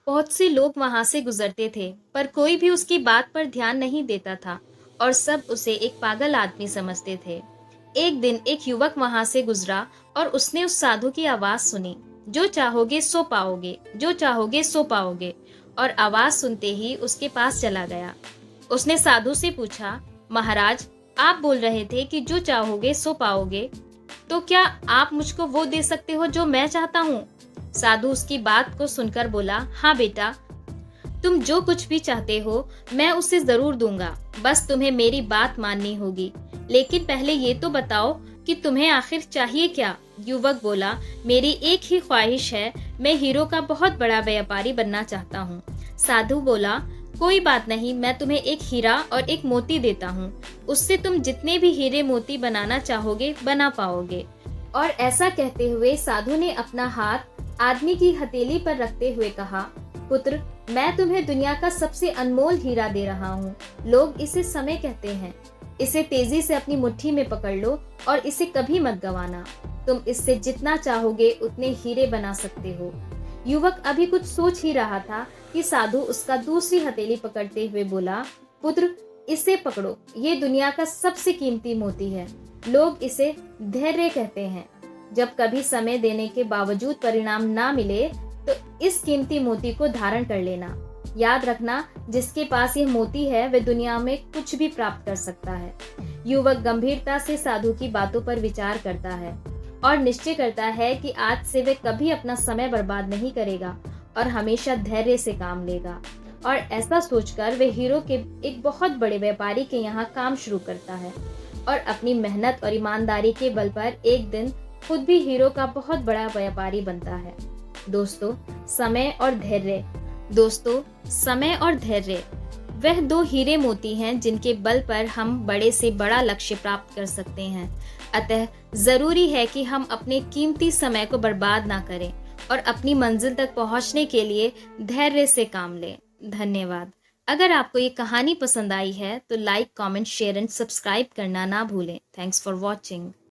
बहुत से लोग वहां से गुजरते थे, पर कोई भी उसकी बात पर ध्यान नहीं देता था और सब उसे एक पागल आदमी समझते थे। एक दिन एक युवक वहां से गुजरा और उसने उस साधु की आवाज सुनी, जो चाहोगे सो पाओगे, जो चाहोगे सो पाओगे। और आवाज सुनते ही उसके पास चला गया। उसने साधु से पूछा, महाराज, आप बोल रहे थे कि जो चाहोगे सो पाओगे, तो क्या आप मुझको वो दे सकते हो जो मैं चाहता हूँ? साधु उसकी बात को सुनकर बोला, हाँ बेटा, तुम जो कुछ भी चाहते हो मैं उसे जरूर दूंगा, बस तुम्हें मेरी बात माननी होगी। लेकिन पहले ये तो बताओ कि तुम्हें आखिर चाहिए क्या? युवक बोला, मेरी एक ही ख्वाहिश है, मैं हीरो का बहुत बड़ा व्यापारी बनना चाहता हूँ। साधु बोला, कोई बात नहीं, मैं तुम्हें एक हीरा और एक मोती देता हूँ, उससे तुम जितने भी हीरे मोती बनाना चाहोगे बना पाओगे। और ऐसा कहते हुए साधु ने अपना हाथ आदमी की हथेली पर रखते हुए कहा, पुत्र, मैं तुम्हें दुनिया का सबसे अनमोल हीरा दे रहा हूँ। लोग इसे समय कहते हैं। इसे तेजी से अपनी मुट्ठी में पकड़ लो और इसे कभी मत गंवाना। तुम इससे जितना चाहोगे उतने हीरे बना सकते हो। युवक अभी कुछ सोच ही रहा था कि साधु उसका दूसरी हथेली पकड़ते हुए बोला, पुत्र, इसे पकड़ो, ये दुनिया का सबसे कीमती मोती है। लोग इसे धैर्य कहते हैं। जब कभी समय देने के बावजूद परिणाम ना मिले तो इस कीमती मोती को धारण कर लेना। याद रखना, जिसके पास ये मोती है वह दुनिया में कुछ भी प्राप्त कर सकता है। युवक गंभीरता से साधु की बातों पर विचार करता है और निश्चय करता है कि आज से वह कभी अपना समय बर्बाद नहीं करेगा और हमेशा धैर्य से काम लेगा। और ऐसा सोचकर वह हीरो के एक बहुत बड़े व्यापारी के यहाँ काम शुरू करता है और अपनी मेहनत और ईमानदारी के बल पर एक दिन खुद भी हीरो का बहुत बड़ा व्यापारी बनता है। दोस्तों, समय और धैर्य वह दो हीरे मोती हैं जिनके बल पर हम बड़े से बड़ा लक्ष्य प्राप्त कर सकते हैं। अतः जरूरी है कि हम अपने कीमती समय को बर्बाद ना करें और अपनी मंजिल तक पहुंचने के लिए धैर्य से काम लें। धन्यवाद। अगर आपको ये कहानी पसंद आई है तो like, comment, share and subscribe करना ना भूलें। Thanks for watching.